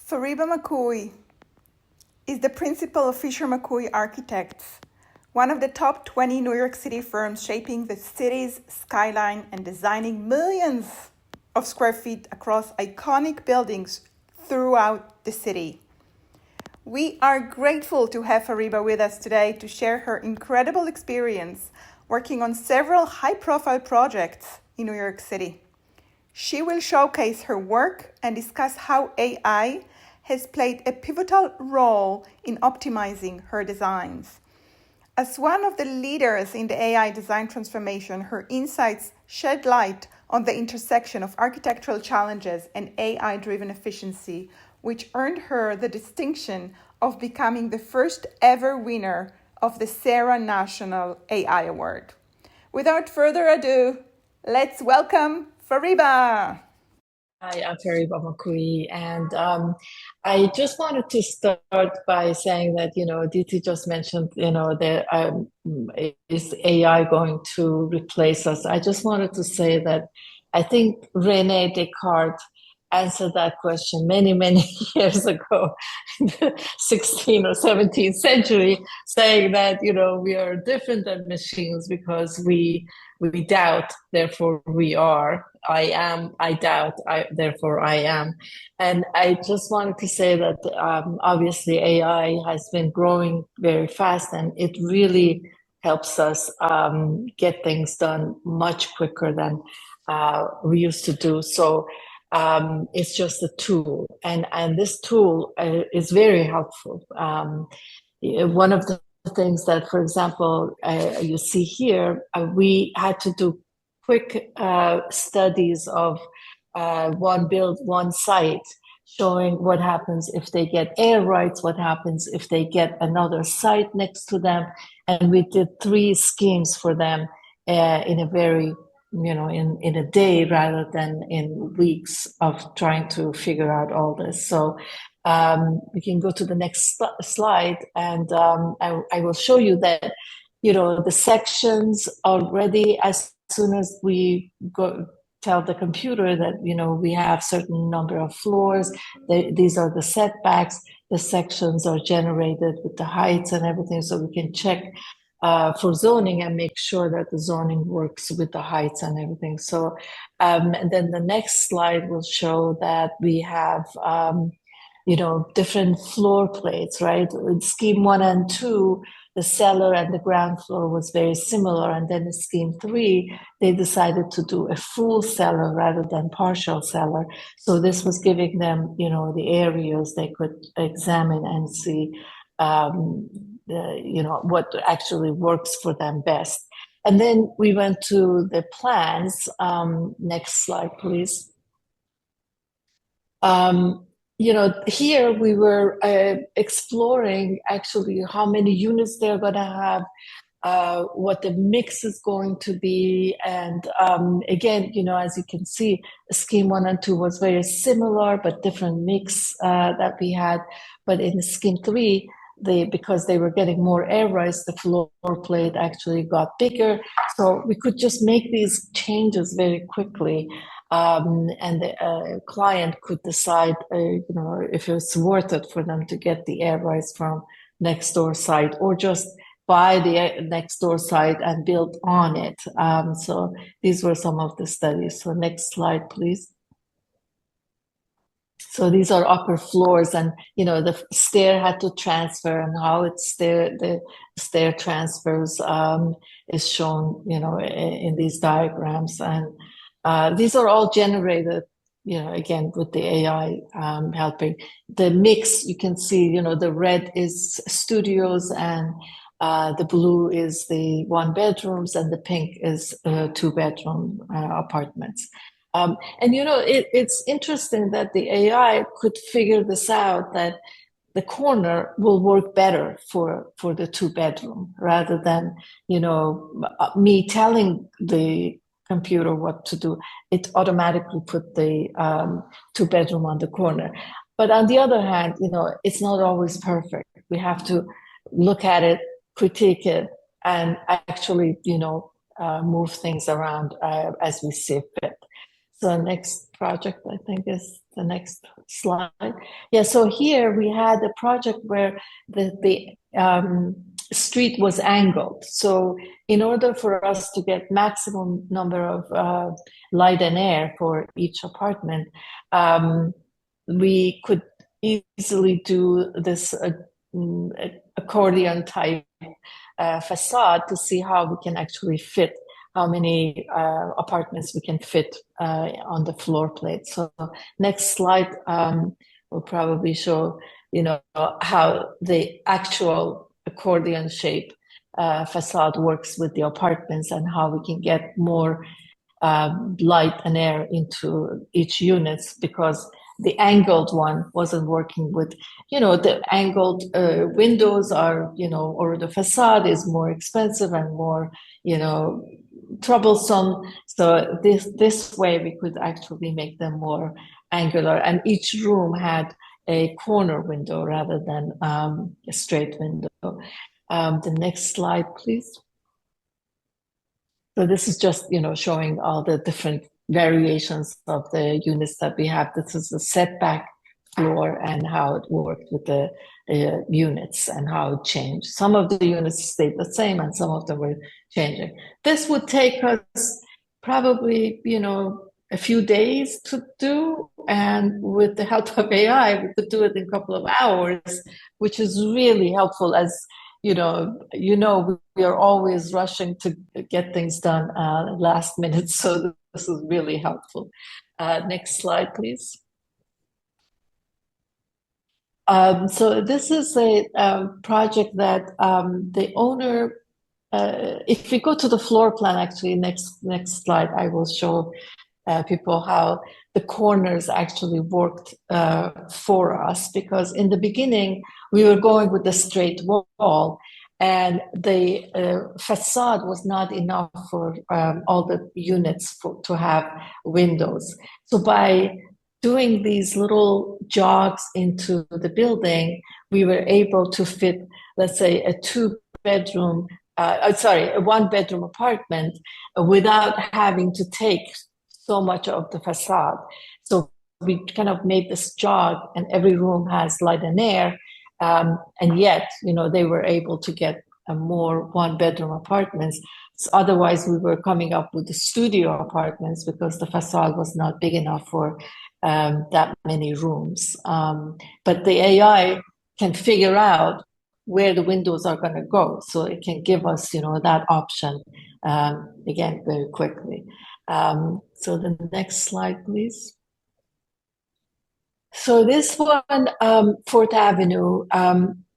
Fariba Makooi is the principal of Fisher Makooi Architects, one of the top 20 New York City firms shaping the city's skyline and designing millions of square feet across iconic buildings throughout the city. We are grateful to have Fariba with us today to share her incredible experience working on several high-profile projects in New York City. She will showcase her work and discuss how AI has played a pivotal role in optimizing her designs. As one of the leaders in the AI design transformation, her insights shed light on the intersection of architectural challenges and AI-driven efficiency, which earned her the distinction of becoming the first ever winner of the Sarah National AI Award. Without further ado, let's welcome Fariba. Hi, I'm Fariba Makooi, and I just wanted to start by saying that, Diti just mentioned, that is AI going to replace us? I just wanted to say that I think Rene Descartes answered that question many, many years ago, in the 16th or 17th century, saying that, we are different than machines because we doubt, therefore we are. I am, I doubt, therefore I am. And I just wanted to say that obviously AI has been growing very fast, and it really helps us get things done much quicker than we used to do. So it's just a tool, and this tool is very helpful. One of the things that, for example, you see here, we had to do quick studies of one site, showing what happens if they get air rights, what happens if they get another site next to them. And we did 3 schemes for them in a very, in a day rather than in weeks of trying to figure out all this. So we can go to the next slide, and I will show you that, the sections already, as soon as we tell the computer that, we have certain number of floors, these are the setbacks, the sections are generated with the heights and everything, so we can check for zoning and make sure that the zoning works with the heights and everything. So, and then the next slide will show that we have, different floor plates, right? In scheme 1 and 2, the cellar and the ground floor was very similar. And then in scheme 3, they decided to do a full cellar rather than partial cellar. So this was giving them, the areas they could examine and see, what actually works for them best. And then we went to the plans. Next slide, please. Here we were exploring actually how many units they're going to have, what the mix is going to be. And again, as you can see, scheme 1 and 2 was very similar, but different mix that we had. But in scheme 3, because they were getting more air rights, the floor plate actually got bigger. So we could just make these changes very quickly. And the client could decide, if it's worth it for them to get the air rights from next door site, or just buy the next door site and build on it. So these were some of the studies. So next slide, please. So these are upper floors, and the stair had to transfer, and how the stair transfers is shown, in these diagrams. And these are all generated, again, with the AI helping. The mix, you can see, the red is studios, and the blue is the 1 bedrooms, and the pink is 2 bedroom apartments. And it's interesting that the AI could figure this out, that the corner will work better for the 2 bedroom rather than, me telling the computer what to do. It automatically put the 2 bedroom on the corner. But on the other hand, it's not always perfect. We have to look at it, critique it, and actually, move things around as we see fit. So next project, I think, is the next slide. Yeah, so here we had a project where the street was angled. So in order for us to get maximum number of light and air for each apartment, we could easily do this accordion type facade to see how we can actually fit how many apartments we can fit on the floor plate. So next slide will probably show, how the actual accordion shape facade works with the apartments and how we can get more light and air into each units, because the angled one wasn't working with, the angled windows are, or the facade is more expensive and more, troublesome. So this way we could actually make them more angular, and each room had a corner window rather than a straight window. The next slide, please. So this is just, showing all the different variations of the units that we have. This is the setback floor and how it worked with the units and how it changed. Some of the units stayed the same and some of them were changing. This would take us probably, a few days to do. And with the help of AI, we could do it in a couple of hours, which is really helpful. As we are always rushing to get things done last minute. So this is really helpful. Next slide, please. So this is a project that the owner, if we go to the floor plan, actually, next slide, I will show people how the corners actually worked for us, because in the beginning we were going with the straight wall and the facade was not enough for all the units to have windows. So by doing these little jogs into the building, we were able to fit, let's say, a one-bedroom apartment without having to take so much of the facade. So we kind of made this jog, and every room has light and air, and yet, they were able to get more one-bedroom apartments. So otherwise, we were coming up with the studio apartments because the facade was not big enough for that many rooms. But the AI can figure out where the windows are going to go, so it can give us, that option again very quickly. So the next slide, please. So this one, Fourth Avenue,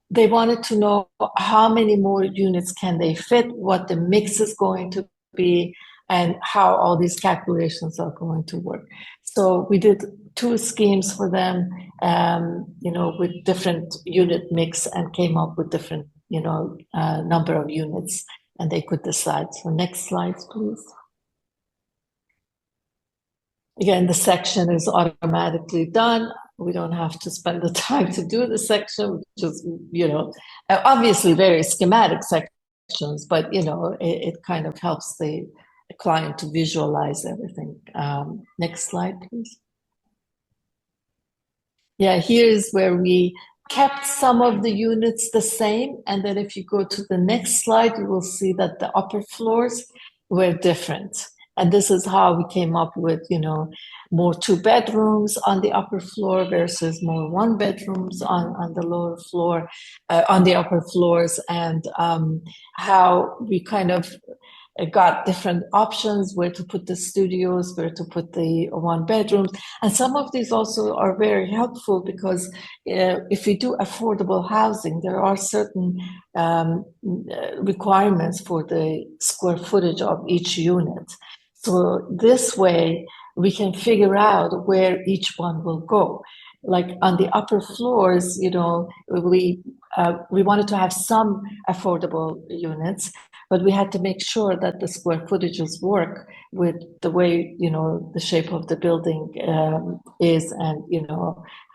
they wanted to know how many more units can they fit, what the mix is going to be, and how all these calculations are going to work. So we did 2 schemes for them, with different unit mix, and came up with different, number of units, and they could decide. So next slide, please. Again, the section is automatically done. We don't have to spend the time to do the section, which is, obviously very schematic sections, but, it kind of helps the client to visualize everything. Next slide, please. Yeah, here's where we kept some of the units the same. And then if you go to the next slide, you will see that the upper floors were different. And this is how we came up with, more 2 bedrooms on the upper floor versus more 1 bedrooms on the lower floor, on the upper floors, and how we kind of got different options where to put the studios, where to put the 1 bedrooms. And some of these also are very helpful because if we do affordable housing, there are certain requirements for the square footage of each unit. So this way we can figure out where each one will go. Like on the upper floors, we wanted to have some affordable units, but we had to make sure that the square footages work with the way, the shape of the building is, and,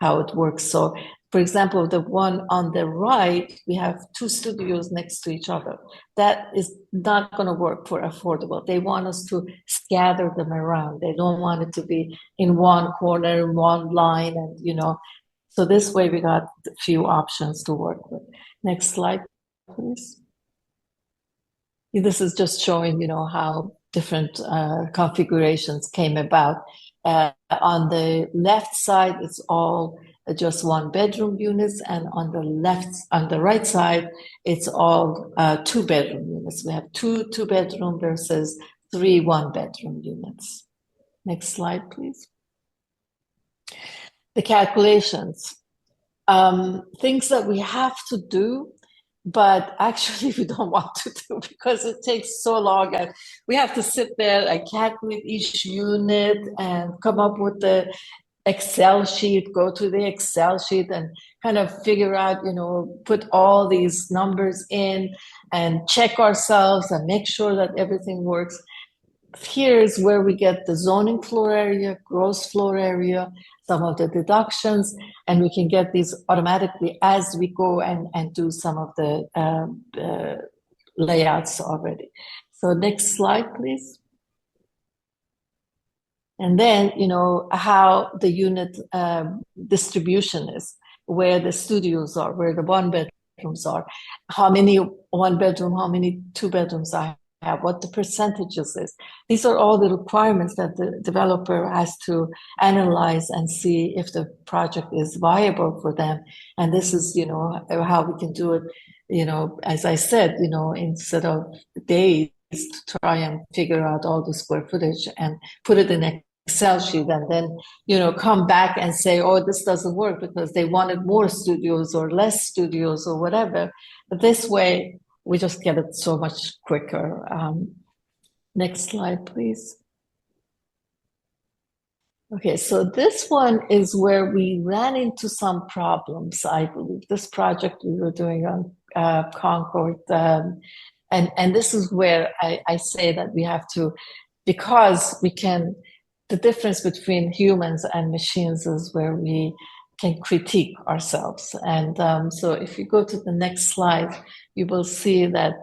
how it works. So For example, the one on the right, we have two studios next to each other. That is not going to work for affordable. They want us to scatter them around. They don't want it to be in one corner, one line, and so this way we got a few options to work with. Next slide, please. This is just showing, how different configurations came about. On the left side, it's all just one bedroom units, and on the right side, it's all 2-bedroom units. We have two bedroom versus 3 1-bedroom units. Next slide, please. The calculations, things that we have to do, but actually we don't want to do because it takes so long, and we have to sit there and calculate each unit and come up with the Excel sheet, go to the Excel sheet and kind of figure out, put all these numbers in and check ourselves and make sure that everything works. Here's where we get the zoning floor area, gross floor area, some of the deductions, and we can get these automatically as we go and do some of the layouts already. So next slide, please. And then, how the unit distribution is, where the studios are, where the 1-bedrooms are, how many 1-bedroom, how many 2-bedrooms I have, what the percentages is. These are all the requirements that the developer has to analyze and see if the project is viable for them. And this is, how we can do it, as I said, instead of days to try and figure out all the square footage and put it in an Excel sheet and then, come back and say, oh, this doesn't work because they wanted more studios or less studios or whatever. But this way, we just get it so much quicker. Next slide, please. Okay, so this one is where we ran into some problems, I believe. This project we were doing on Concord, and this is where I say that we have to, because the difference between humans and machines is where we can critique ourselves. And so if you go to the next slide, you will see that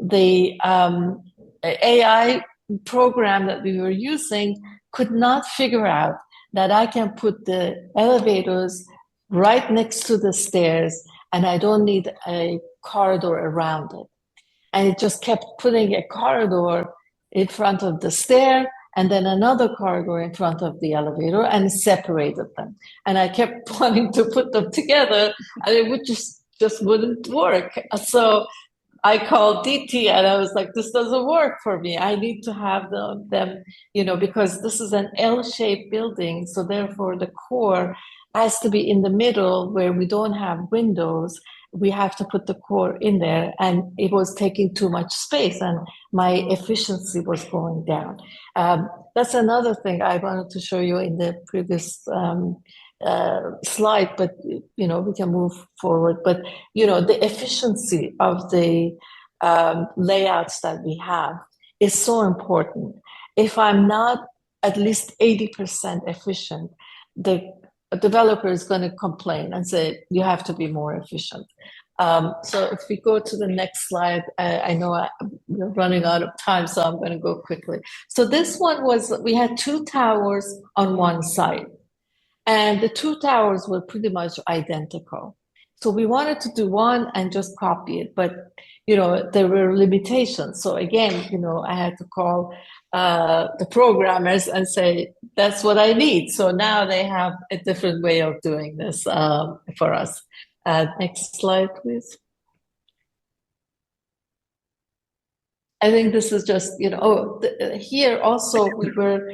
the AI program that we were using could not figure out that I can put the elevators right next to the stairs and I don't need a corridor around it. And it just kept putting a corridor in front of the stair and then another corridor in front of the elevator and separated them. And I kept wanting to put them together and it would just wouldn't work. So I called DT and I was like, this doesn't work for me. I need to have them, because this is an L-shaped building. So therefore the core has to be in the middle where we don't have windows. We have to put the core in there, and it was taking too much space and my efficiency was going down. That's another thing I wanted to show you in the previous slide, but we can move forward. But the efficiency of the layouts that we have is so important. If I'm not at least 80% efficient, a developer is going to complain and say, you have to be more efficient. So if we go to the next slide, I know we're running out of time, so I'm going to go quickly. So this one was, we had 2 towers on one side, and the 2 towers were pretty much identical. So we wanted to do one and just copy it, but there were limitations. So again, I had to call the programmers and say, that's what I need. So now they have a different way of doing this for us. Next slide, please. I think this is just, here also we were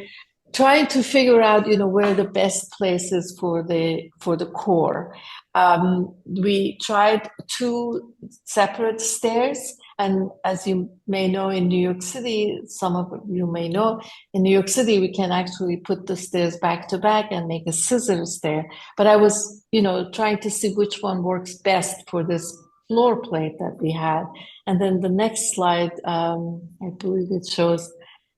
trying to figure out, where the best place is for the core. We tried 2 separate stairs, and as you may know, in New York City, some of you may know, in New York City, we can actually put the stairs back to back and make a scissor stair. But I was, trying to see which one works best for this floor plate that we had. And then the next slide, I believe it shows.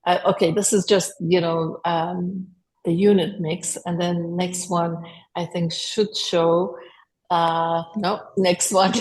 Okay, this is just, the unit mix. And then next one, I think, should show No, next one.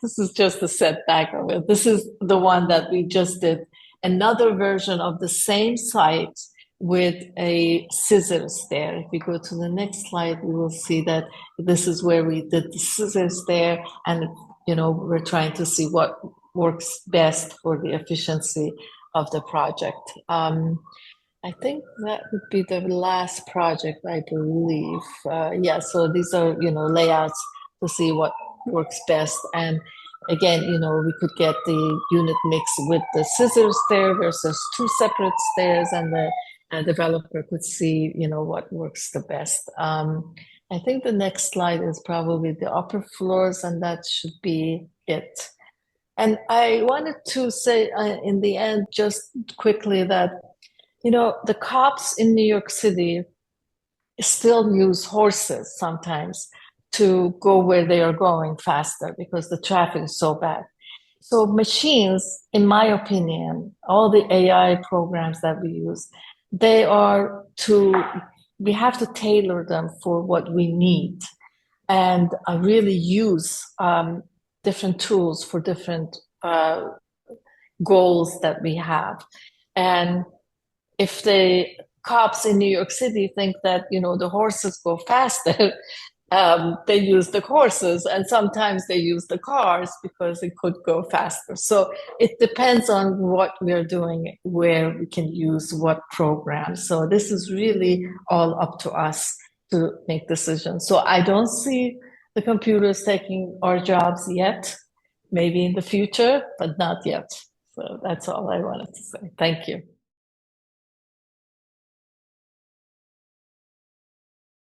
This is just a setback of it. This is the one that we just did. Another version of the same site with a scissors there. If we go to the next slide, we will see that this is where we did the scissors there. And, we're trying to see what works best for the efficiency of the project. I think that would be the last project, I believe. Yeah, so these are, layouts to see what works best. And again, we could get the unit mix with the scissors stair versus two separate stairs, and the developer could see, what works the best. I think the next slide is probably the upper floors, and that should be it. And I wanted to say in the end, just quickly, that the cops in New York City still use horses sometimes to go where they are going faster because the traffic is so bad. So machines, in my opinion, all the AI programs that we use, we have to tailor them for what we need and really use different tools for different goals that we have. And if the cops in New York City think that, the horses go faster, they use the horses, and sometimes they use the cars because it could go faster. So it depends on what we're doing, where we can use what program. So this is really all up to us to make decisions. So I don't see the computers taking our jobs yet, maybe in the future, but not yet. So that's all I wanted to say. Thank you.